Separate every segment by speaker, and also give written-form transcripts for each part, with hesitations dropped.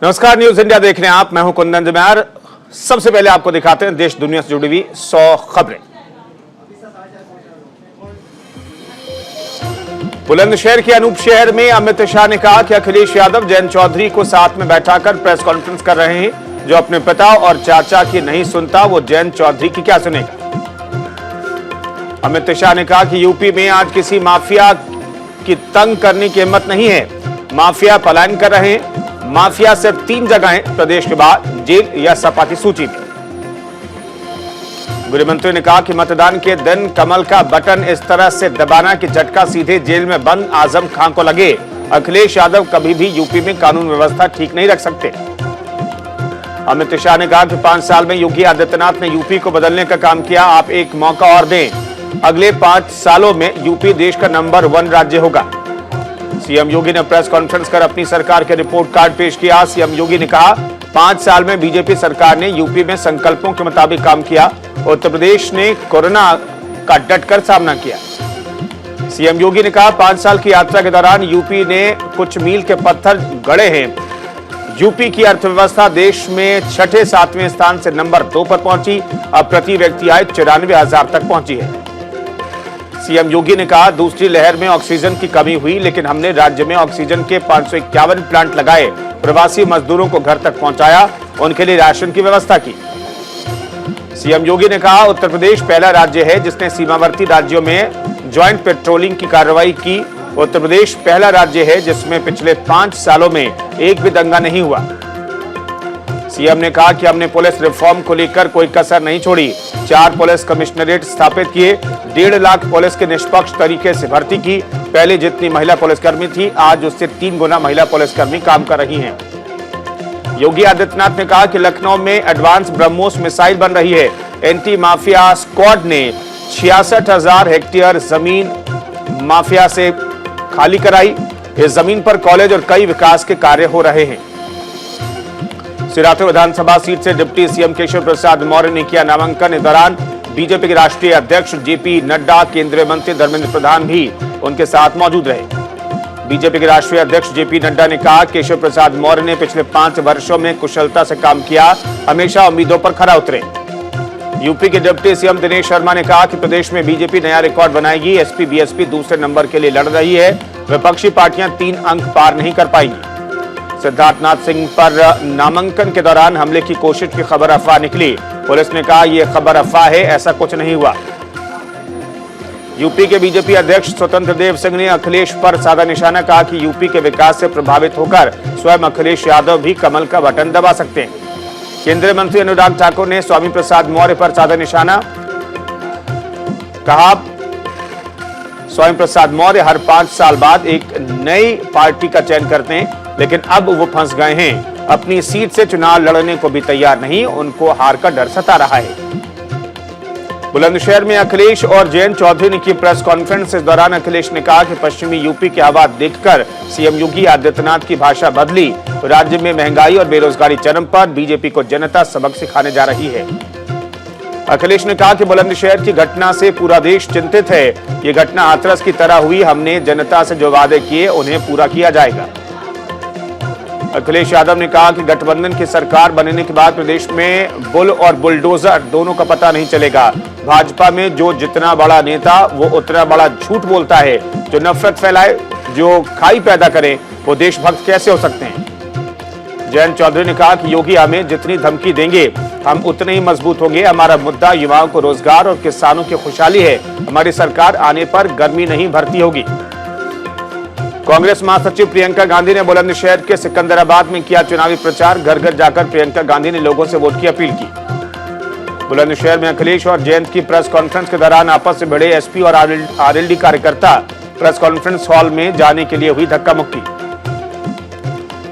Speaker 1: नमस्कार, news India देख रहे हैं आप। मैं हूं कुंदन जम्यार। सबसे पहले आपको दिखाते हैं देश दुनिया से जुड़ी हुई 100 खबरें। बुलंदशहर के अनूप शहर में अमित शाह ने कहा कि अखिलेश यादव जयंत चौधरी को साथ में बैठाकर प्रेस कॉन्फ्रेंस कर रहे हैं। जो अपने पिता और चाचा की नहीं सुनता वो जयंत चौधरी की क्या सुनेगा। अमित शाह ने कहा कि यूपी में आज किसी माफिया की तंग करने की हिम्मत नहीं है। माफिया पलायन कर रहे हैं। माफिया सिर्फ 3 जगह हैं प्रदेश के बाद, जेल या सपा की सूची में। गृहमंत्री ने कहा कि मतदान के दिन कमल का बटन इस तरह से दबाना कि झटका सीधे जेल में बंद आजम खान को लगे। अखिलेश यादव कभी भी यूपी में कानून व्यवस्था ठीक नहीं रख सकते। अमित शाह ने कहा कि 5 साल में योगी आदित्यनाथ ने यूपी को बदलने का काम किया। आप एक मौका और दें। अगले 5 सालों में यूपी देश का नंबर 1 राज्य होगा। सीएम योगी ने प्रेस कॉन्फ्रेंस कर अपनी सरकार के रिपोर्ट कार्ड पेश किया। सीएम योगी ने कहा 5 साल में बीजेपी सरकार ने यूपी में संकल्पों के मुताबिक काम किया। उत्तर प्रदेश ने कोरोना का डटकर सामना किया। सीएम योगी ने कहा 5 साल की यात्रा के दौरान यूपी ने कुछ मील के पत्थर गढ़े हैं। यूपी की अर्थव्यवस्था देश में 6-7वें स्थान से नंबर 2 पर पहुंची। अब प्रति व्यक्ति आय 94,000 तक पहुंची है। सीएम योगी ने कहा दूसरी लहर में ऑक्सीजन की कमी हुई, लेकिन हमने राज्य में ऑक्सीजन के 551 प्लांट लगाए। प्रवासी मजदूरों को घर तक पहुंचाया, उनके लिए राशन की व्यवस्था की। सीएम योगी ने कहा उत्तर प्रदेश पहला राज्य है जिसने सीमावर्ती राज्यों में ज्वाइंट पेट्रोलिंग की कार्रवाई की। उत्तर प्रदेश पहला राज्य है जिसमें पिछले 5 सालों में एक भी दंगा नहीं हुआ। सीएम ने कहा कि हमने पुलिस रिफॉर्म को लेकर कोई कसर नहीं छोड़ी। 4 पुलिस कमिश्नरेट स्थापित किए। 1.5 लाख पुलिस के निष्पक्ष तरीके से भर्ती की। पहले जितनी महिला पुलिसकर्मी थी आज उससे 3 गुना महिला पुलिसकर्मी काम कर रही हैं। योगी आदित्यनाथ ने कहा कि लखनऊ में एडवांस ब्रह्मोस मिसाइल बन रही है। एंटी माफिया स्क्वाड ने 66,000 हेक्टेयर जमीन माफिया से खाली कराई। इस जमीन पर कॉलेज और कई विकास के कार्य हो रहे हैं। सिराथू विधानसभा सीट से डिप्टी सीएम केशव प्रसाद मौर्य ने किया नामांकन। इस दौरान बीजेपी के राष्ट्रीय अध्यक्ष जेपी नड्डा, केंद्रीय मंत्री धर्मेंद्र प्रधान भी उनके साथ मौजूद रहे। बीजेपी के राष्ट्रीय अध्यक्ष जेपी नड्डा ने कहा केशव प्रसाद मौर्य ने पिछले 5 वर्षों में कुशलता से काम किया, हमेशा उम्मीदों पर खरा उतरे। यूपी के डिप्टी सीएम दिनेश शर्मा ने कहा कि प्रदेश में बीजेपी नया रिकॉर्ड बनाएगी। एसपी बीएसपी दूसरे नंबर के लिए लड़ रही है। विपक्षी पार्टियां 3 अंक पार नहीं कर पाएंगी। सिद्धार्थनाथ सिंह पर नामांकन के दौरान हमले की कोशिश की खबर अफवाह निकली। पुलिस ने कहा यह खबर अफवाह है, ऐसा कुछ नहीं हुआ। यूपी के बीजेपी अध्यक्ष स्वतंत्र देव सिंह ने अखिलेश पर साधा निशाना, कहा कि यूपी के विकास से प्रभावित होकर स्वयं अखिलेश यादव भी कमल का बटन दबा सकते हैं। केंद्रीय मंत्री अनुराग ठाकुर ने स्वामी प्रसाद मौर्य पर साधा निशाना, कहा स्वामी प्रसाद मौर्य हर 5 साल बाद एक नई पार्टी का चयन करते हैं, लेकिन अब वो फंस गए हैं। अपनी सीट से चुनाव लड़ने को भी तैयार नहीं, उनको हार का डर सता रहा है। बुलंदशहर में अखिलेश और जयंत चौधरी ने की प्रेस कॉन्फ्रेंस। इस दौरान अखिलेश ने कहा कि पश्चिमी यूपी के हालात देखकर सीएम योगी आदित्यनाथ की भाषा बदली। राज्य में महंगाई और बेरोजगारी चरम पर, बीजेपी को जनता सबक सिखाने जा रही है। अखिलेश ने कहा कि बुलंदशहर की घटना से पूरा देश चिंतित है। ये घटना हाथरस की तरह हुई। हमने जनता से जो वादे किए उन्हें पूरा किया जाएगा। अखिलेश यादव ने कहा कि गठबंधन की सरकार बनने के बाद प्रदेश में बुल और बुलडोजर दोनों का पता नहीं चलेगा। भाजपा में जो जितना बड़ा नेता वो उतना बड़ा झूठ बोलता है। जो नफरत फैलाए, जो खाई पैदा करे, वो देशभक्त कैसे हो सकते हैं। जयंत चौधरी ने कहा कि योगी हमें जितनी धमकी देंगे हम उतने ही मजबूत होंगे। हमारा मुद्दा युवाओं को रोजगार और किसानों की खुशहाली है। हमारी सरकार आने पर गर्मी नहीं भरती होगी। कांग्रेस महासचिव प्रियंका गांधी ने बुलंदशहर के सिकंदराबाद में किया चुनावी प्रचार। घर घर जाकर प्रियंका गांधी ने लोगों से वोट की अपील की। बुलंदशहर में अखिलेश और जयंत की प्रेस कॉन्फ्रेंस के दौरान आपस में भिड़े एसपी और आरएलडी कार्यकर्ता। प्रेस कॉन्फ्रेंस हॉल में जाने के लिए हुई धक्का मुक्की।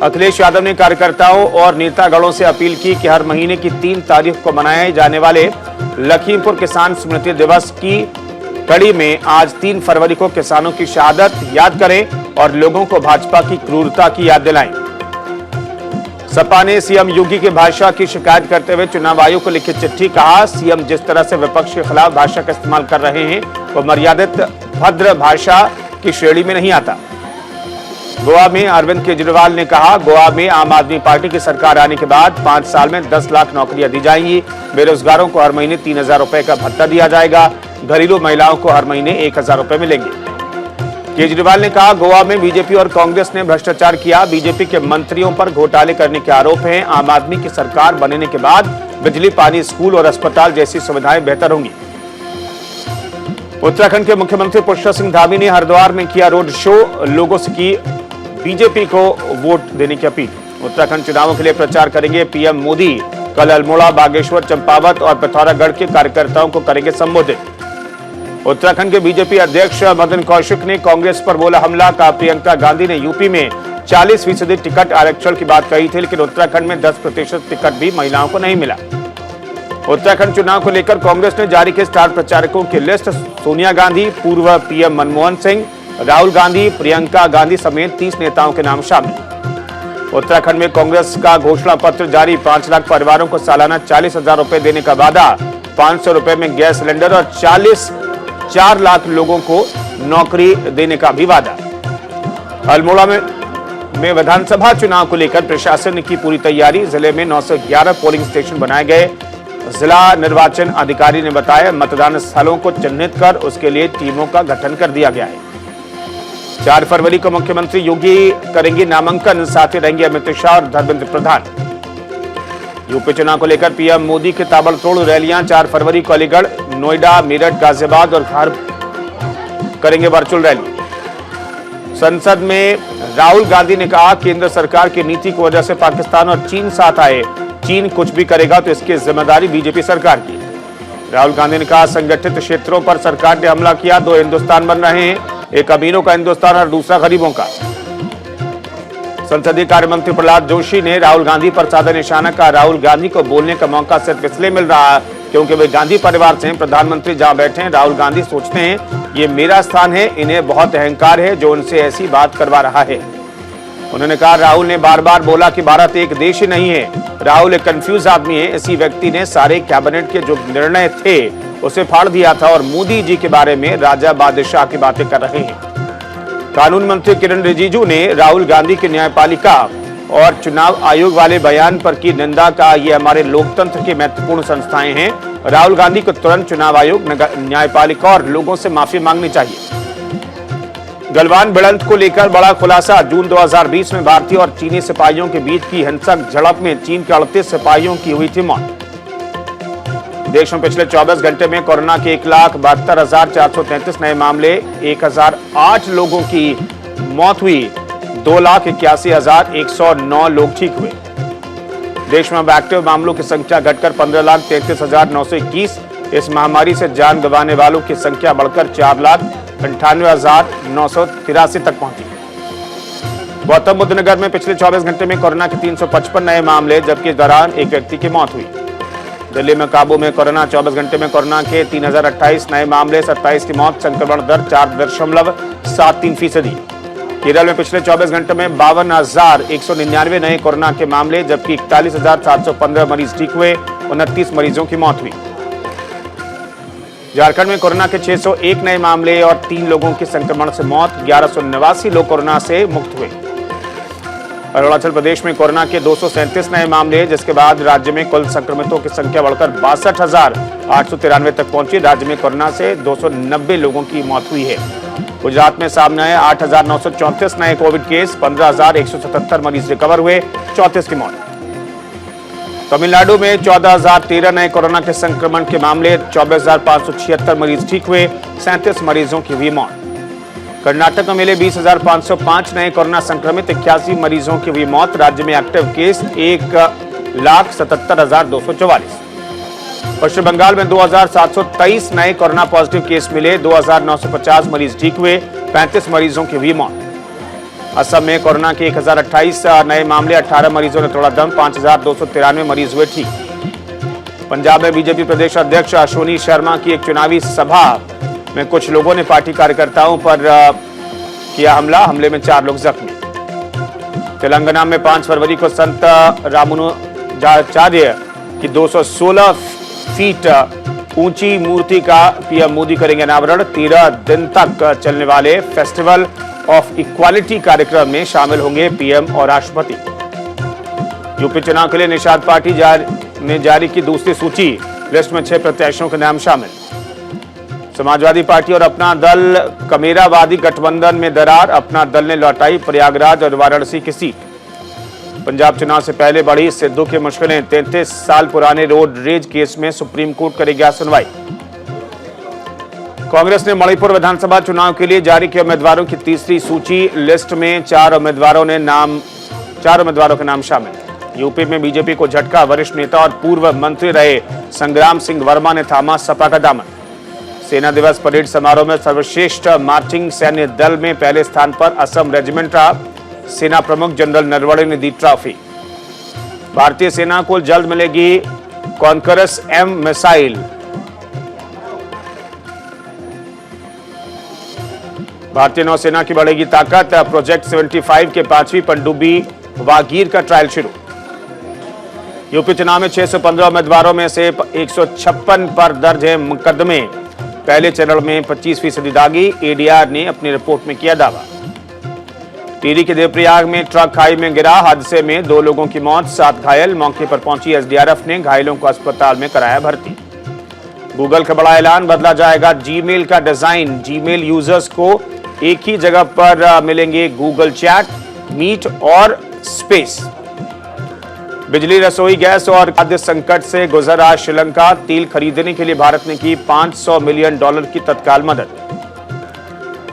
Speaker 1: अखिलेश यादव ने कार्यकर्ताओं और नेतागणों से अपील की कि हर महीने की 3 तारीख को मनाए जाने वाले लखीमपुर किसान स्मृति दिवस की कड़ी में आज 3 फरवरी को किसानों की शहादत याद करें और लोगों को भाजपा की क्रूरता की याद दिलाएं। सपा ने सीएम योगी की भाषा की शिकायत करते हुए चुनाव आयोग को लिखी चिट्ठी। कहा सीएम जिस तरह से विपक्ष के खिलाफ भाषा का इस्तेमाल कर रहे हैं वो मर्यादित भद्र भाषा की श्रेणी में नहीं आता। गोवा में अरविंद केजरीवाल ने कहा, गोवा में आम आदमी पार्टी की सरकार आने के बाद 5 साल में 10 लाख नौकरियां दी जाएंगी। बेरोजगारों को हर महीने 3,000 रुपए का भत्ता दिया जाएगा। घरेलू महिलाओं को हर महीने 1,000 रुपए मिलेंगे। केजरीवाल ने कहा, गोवा में बीजेपी और कांग्रेस ने भ्रष्टाचार किया। बीजेपी के मंत्रियों पर घोटाले करने के आरोप हैं। आम आदमी की सरकार बनने के बाद बिजली, पानी, स्कूल और अस्पताल जैसी सुविधाएं बेहतर होंगी। उत्तराखंड के मुख्यमंत्री पुष्कर सिंह धामी ने हरिद्वार में किया रोड शो, लोगों से की बीजेपी को वोट देने की अपील। उत्तराखंड चुनावों के लिए प्रचार करेंगे पीएम मोदी। कल अल्मोड़ा, बागेश्वर, चंपावत और पिथौरागढ़ के कार्यकर्ताओं को करेंगे संबोधित। उत्तराखंड के बीजेपी अध्यक्ष मदन कौशिक ने कांग्रेस पर बोला हमला। का प्रियंका गांधी ने यूपी में 40% टिकट आरक्षण की बात कही थी, लेकिन उत्तराखंड में 10% टिकट भी महिलाओं को नहीं मिला। उत्तराखंड चुनाव को लेकर कांग्रेस ने जारी की स्टार प्रचारकों की लिस्ट। सोनिया गांधी, पूर्व पीएम मनमोहन सिंह, राहुल गांधी, प्रियंका गांधी समेत 30 नेताओं के नाम शामिल। उत्तराखंड में कांग्रेस का घोषणा पत्र जारी। 5 लाख परिवारों को सालाना 40,000 रुपए देने का वादा। 500 रुपए में गैस सिलेंडर और 4 लाख लोगों को नौकरी देने का भी वादा। अल्मोड़ा में विधानसभा चुनाव को लेकर प्रशासन की पूरी तैयारी। जिले में 911 पोलिंग स्टेशन बनाए गए। जिला निर्वाचन अधिकारी ने बताया, मतदान स्थलों को चिन्हित कर उसके लिए टीमों का गठन कर दिया गया है। 4 फरवरी को मुख्यमंत्री योगी करेंगे नामांकन, साथ ही रहेंगे अमित शाह और धर्मेंद्र प्रधान। यूपी चुनाव को लेकर पीएम मोदी की ताबड़तोड़ रैलियां। 4 फरवरी को अलीगढ़, नोएडा, मेरठ, गाजियाबाद और धार करेंगे वर्चुअल रैली। संसद में राहुल गांधी ने कहा, केंद्र सरकार की नीति की वजह से पाकिस्तान और चीन साथ आए। चीन कुछ भी करेगा तो इसकी जिम्मेदारी बीजेपी सरकार की। राहुल गांधी ने कहा, संगठित क्षेत्रों पर सरकार ने हमला किया। 2 हिंदुस्तान बन रहे हैं, एक अमीरों का हिंदुस्तान और दूसरा गरीबों का। संसदीय कार्य मंत्री प्रहलाद जोशी ने राहुल गांधी पर साधा निशाना। कहा, राहुल गांधी को बोलने का मौका सिर्फ इसलिए मिल रहा है क्योंकि वे गांधी परिवार से हैं। प्रधानमंत्री जहां बैठे हैं, राहुल गांधी सोचते हैं ये मेरा स्थान है। इन्हें बहुत अहंकार है जो उनसे ऐसी बात करवा रहा है। उन्होंने कहा, राहुल ने बार बार बोला कि भारत एक देश ही नहीं है। राहुल एक कंफ्यूज आदमी है। इसी व्यक्ति ने सारे कैबिनेट के जो निर्णय थे उसे फाड़ दिया था और मोदी जी के बारे में राजा बादशाह की बातें कर रहे हैं। कानून मंत्री किरण रिजिजू ने राहुल गांधी की न्यायपालिका और चुनाव आयोग वाले बयान पर की निंदा। का ये हमारे लोकतंत्र की महत्वपूर्ण संस्थाएं हैं। राहुल गांधी को तुरंत चुनाव आयोग, न्यायपालिका और लोगों से माफी मांगनी चाहिए। गलवान भिड़ंत को लेकर बड़ा खुलासा। जून 2020 में भारतीय और चीनी सिपाहियों के बीच की हिंसक झड़प में चीन के 38 सिपाहियों की हुई थी मौत। देश में पिछले 24 घंटे में कोरोना के 1,72,433 नए मामले, 1,008 लोगों की मौत हुई। 2,81,109 लोग ठीक हुए। देश में अब एक्टिव मामलों की संख्या घटकर 15,33,921। इस महामारी से जान गंवाने वालों की संख्या बढ़कर 4,98,983 तक पहुंची। गौतम बुद्ध नगर में पिछले 24 घंटे में कोरोना के 355 नए मामले, जबकि इस दौरान एक व्यक्ति की मौत हुई। दिल्ली में काबू में कोरोना। 24 घंटे में कोरोना के 3,028 नए मामले, 27 की मौत। संक्रमण दर 4.73%। केरल में पिछले 24 घंटे में 52,199 नए कोरोना के मामले, जबकि 41,715 मरीज ठीक हुए। 29 मरीजों की मौत हुई। झारखंड में कोरोना के 601 नए मामले और 3 लोगों की संक्रमण से मौत। 1189 लोग कोरोना से मुक्त हुए। अरुणाचल प्रदेश में कोरोना के 237 नए मामले, जिसके बाद राज्य में कुल संक्रमितों की संख्या बढ़कर 62,893 तक पहुंची। राज्य में कोरोना से 290 लोगों की मौत हुई है। गुजरात में सामने आए 8,934 नए कोविड केस, 15,177 मरीज रिकवर हुए, 34 की मौत। तमिलनाडु में 14,013 नए कोरोना के संक्रमण के मामले, 24,576 मरीज ठीक हुए, 37 मरीजों की हुई मौत। कर्नाटक में मिले 20,505 नए कोरोना संक्रमित, 81 मरीजों की हुई मौत। राज्य में एक्टिव केस 1,77,244। पश्चिम बंगाल में 2,723 नए कोरोना पॉजिटिव केस मिले, 2,950 मरीज ठीक हुए, 35 मरीजों की हुई मौत। असम में कोरोना के 1,028 नए मामले, 18 मरीजों ने तोड़ा दम, 5,293 मरीज हुए ठीक। पंजाब में बीजेपी प्रदेश अध्यक्ष अश्विनी शर्मा की एक चुनावी सभा में कुछ लोगों ने पार्टी कार्यकर्ताओं पर किया हमला। हमले में 4 लोग जख्मी। तेलंगाना में 5 फरवरी को संत रामानुजाचार्य की 216 फीट ऊंची मूर्ति का पीएम मोदी करेंगे अनावरण। 13 दिन तक चलने वाले फेस्टिवल ऑफ इक्वालिटी कार्यक्रम में शामिल होंगे पीएम और राष्ट्रपति। यूपी चुनाव के लिए निषाद पार्टी ने जारी की दूसरी सूची, लिस्ट में 6 प्रत्याशियों के नाम शामिल। समाजवादी पार्टी और अपना दल कमेरावादी गठबंधन में दरार, अपना दल ने लौटाई प्रयागराज और वाराणसी की सीट। पंजाब चुनाव से पहले बढ़ी सिद्धू की मुश्किलें, 33 साल पुराने रोड रेज केस में सुप्रीम कोर्ट करेगी सुनवाई। कांग्रेस ने मणिपुर विधानसभा चुनाव के लिए जारी किए उम्मीदवारों की तीसरी सूची, लिस्ट में 4 उम्मीदवारों के नाम शामिल। यूपी में बीजेपी को झटका, वरिष्ठ नेता और पूर्व मंत्री रहे संग्राम सिंह वर्मा ने थामा सपा का दामन। सेना दिवस परेड समारोह में सर्वश्रेष्ठ मार्चिंग सैन्य दल में पहले स्थान पर असम रेजिमेंट रहा, सेना प्रमुख जनरल नरवणे ने दी ट्रॉफी। भारतीय सेना को जल्द मिलेगी कॉन्करस M मिसाइल। भारतीय नौसेना की बढ़ेगी ताकत, प्रोजेक्ट 75 के 5वीं पनडुब्बी वागीर का ट्रायल शुरू। यूपी चुनाव में 615 उम्मीदवारों में से 156 पर दर्ज है मुकदमे, पहले चरण में 25% दागी, एडीआर ने अपनी रिपोर्ट में किया दावा। टिहरी के देवप्रयाग में ट्रक खाई में गिरा, हादसे में 2 लोगों की मौत, 7 घायल। मौके पर पहुंची एसडीआरएफ ने घायलों को अस्पताल में कराया भर्ती। गूगल का बड़ा ऐलान, बदला जाएगा जीमेल का डिजाइन, जीमेल यूजर्स को एक ही जगह पर मिलेंगे गूगल चैट, मीट और स्पेस। बिजली, रसोई गैस और खाद्य संकट से गुजर रहा श्रीलंका, तेल खरीदने के लिए भारत ने की $500 मिलियन की तत्काल मदद।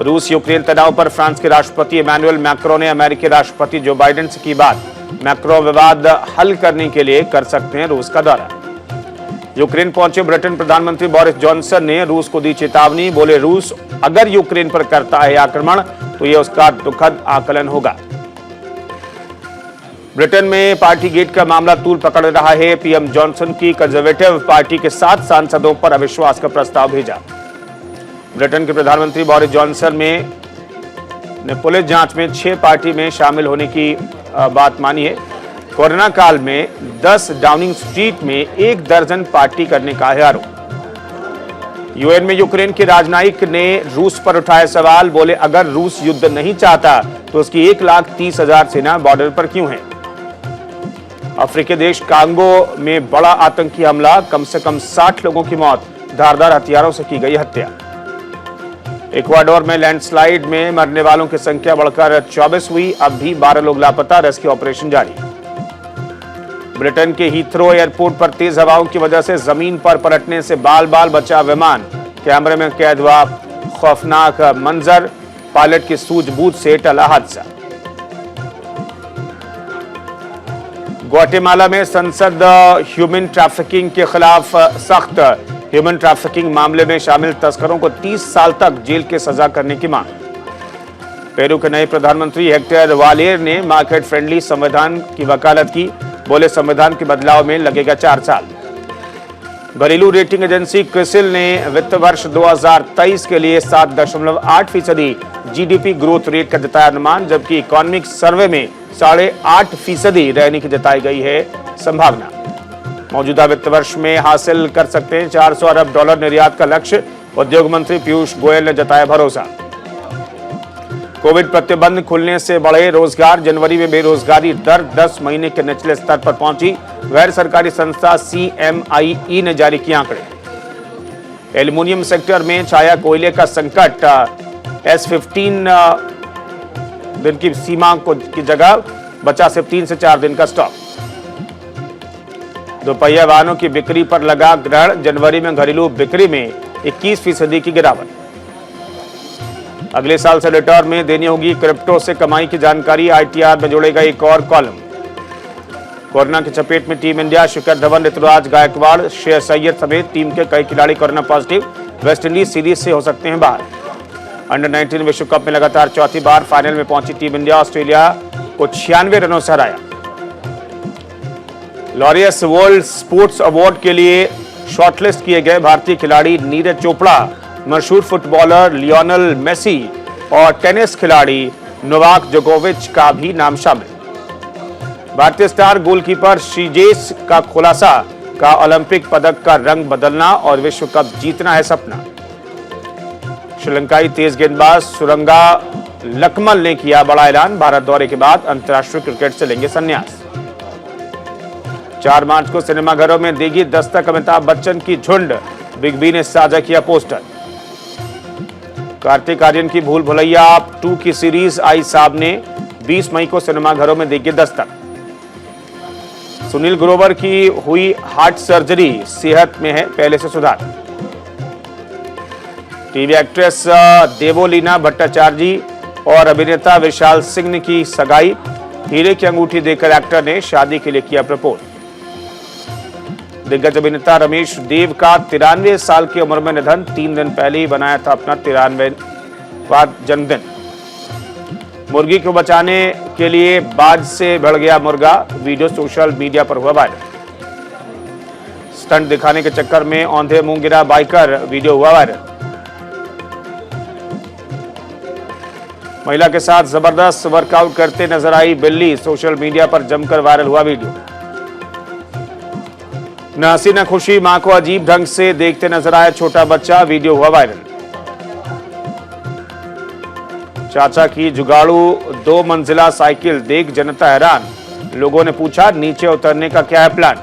Speaker 1: रूस यूक्रेन तनाव पर फ्रांस के राष्ट्रपति इमैनुअल मैक्रों ने अमेरिकी राष्ट्रपति जो बाइडेन से की बात, मैक्रो विवाद हल करने के लिए कर सकते हैं रूस का दौरा। यूक्रेन पहुंचे ब्रिटेन प्रधानमंत्री बोरिस जॉनसन ने रूस को दी चेतावनी, बोले रूस अगर यूक्रेन पर करता है आक्रमण तो यह उसका दुखद आकलन होगा। ब्रिटेन में पार्टी गेट का मामला तूल पकड़ रहा है, पीएम जॉनसन की कंजर्वेटिव पार्टी के 7 सांसदों पर अविश्वास का प्रस्ताव भेजा। ब्रिटेन के प्रधानमंत्री बोरिस जॉनसन ने पुलिस जांच में 6 पार्टी में शामिल होने की बात मानी है। कोरोना काल में 10 डाउनिंग स्ट्रीट में 1 दर्जन पार्टी करने का है आरोप। यूएन में यूक्रेन के राजनयिक ने रूस पर उठाया सवाल, बोले अगर रूस युद्ध नहीं चाहता तो उसकी 1,30,000 सेना बॉर्डर पर क्यों है। अफ्रीकी देश कांगो में बड़ा आतंकी हमला, कम से कम 60 लोगों की मौत, धारदार हथियारों से की गई हत्या। इक्वाडोर में लैंडस्लाइड में मरने वालों की संख्या बढ़कर 24 हुई, अब भी 12 लोग लापता, रेस्क्यू ऑपरेशन जारी। ब्रिटेन के हीथ्रो एयरपोर्ट पर तेज हवाओं की वजह से जमीन पर पलटने से बाल बाल बचा विमान, कैमरे में कैद हुआ खौफनाक मंजर, पायलट की सूझबूझ से टला हादसा। ग्वाटेमाला में संसद ह्यूमन ट्रैफिकिंग के खिलाफ सख्त, ह्यूमन ट्रैफिकिंग मामले में शामिल तस्करों को 30 साल तक जेल की सजा करने की मांग। पेरू के नए प्रधानमंत्री हेक्टर वालेर ने मार्केट फ्रेंडली संविधान की वकालत की, बोले संविधान के बदलाव में लगेगा 4 साल। घरेलू रेटिंग एजेंसी क्रिसिल ने वित्त वर्ष 2023 के लिए 7.8% जीडीपी ग्रोथ रेट का जताया अनुमान, जबकि इकोनॉमिक सर्वे में 8.5% रहने की जताई गई है संभावना। मौजूदा वित्त वर्ष में हासिल कर सकते हैं $400 अरब निर्यात का लक्ष्य, उद्योग मंत्री पीयूष गोयल ने जताया भरोसा। कोविड प्रतिबंध खुलने से बढ़े रोजगार, जनवरी में बेरोजगारी दर 10 महीने के निचले स्तर पर पहुंची, गैर सरकारी संस्था CMIE ने जारी किए आंकड़े। एल्युमिनियम सेक्टर में छाया कोयले का संकट, S15 दिन की सीमा की जगह बचा सिर्फ 3 से 4 दिन का स्टॉक। दोपहिया वाहनों की बिक्री पर लगा ग्रहण, जनवरी में घरेलू बिक्री में 21% की गिरावट। अगले साल से रिटर्न में देनी होगी क्रिप्टो से कमाई की जानकारी, ITR में जोड़ेगा एक और कॉलम। कोरोना की चपेट में टीम इंडिया, शिखर धवन, ऋतुराज गायकवाड़, श्रेयस अय्यर समेत टीम के कई खिलाड़ी कोरोना पॉजिटिव, वेस्टइंडीज सीरीज से हो सकते हैं बाहर। अंडर 19 विश्व कप में लगातार चौथी बार फाइनल में पहुंची टीम इंडिया, ऑस्ट्रेलिया को 96 रनों से हराया। लॉरियस वर्ल्ड स्पोर्ट्स अवार्ड के लिए शॉर्टलिस्ट किए गए भारतीय खिलाड़ी नीरज चोपड़ा, मशहूर फुटबॉलर लियोनेल मेसी और टेनिस खिलाड़ी नोवाक जोकोविच का भी नाम शामिल। भारतीय स्टार गोलकीपर श्रीजेश का खुलासा, का ओलंपिक पदक का रंग बदलना और विश्व कप जीतना है सपना। श्रीलंकाई तेज गेंदबाज सुरंगा लकमल ने किया बड़ा ऐलान, भारत दौरे के बाद अंतर्राष्ट्रीय क्रिकेट से लेंगे संन्यास। 4 मार्च को सिनेमाघरों में देगी दस्तक अमिताभ बच्चन की झुंड, बिग बी ने साझा किया पोस्टर। कार्तिक आर्यन की भूल भुलैया 2 की सीरीज आई सामने, 20 मई को सिनेमाघरों में देगी दस्तक। सुनील ग्रोवर की हुई हार्ट सर्जरी, सेहत में है पहले से सुधार। टीवी एक्ट्रेस देवोलीना भट्टाचार्य और अभिनेता विशाल सिंह ने की सगाई, हीरे की अंगूठी देकर एक्टर ने शादी के लिए किया प्रपोज। दिग्गज अभिनेता रमेश देव का 93 साल की उम्र में निधन, 3 दिन पहले ही बनाया था अपना 93वां जन्मदिन। मुर्गी को बचाने के लिए बाज से भिड़ गया मुर्गा, वीडियो सोशल मीडिया पर हुआ वायरल। स्टंट दिखाने के चक्कर में औंधे मुंह गिरा बाइकर, वीडियो हुआ वायरल। महिला के साथ जबरदस्त वर्कआउट करते नजर आई बिल्ली, सोशल मीडिया पर जमकर वायरल हुआ वीडियो। न हंसी न खुशी, मां को अजीब ढंग से देखते नजर आया छोटा बच्चा, वीडियो हुआ वायरल। चाचा की जुगाड़ू 2 मंजिला साइकिल देख जनता हैरान, लोगों ने पूछा नीचे उतरने का क्या है प्लान।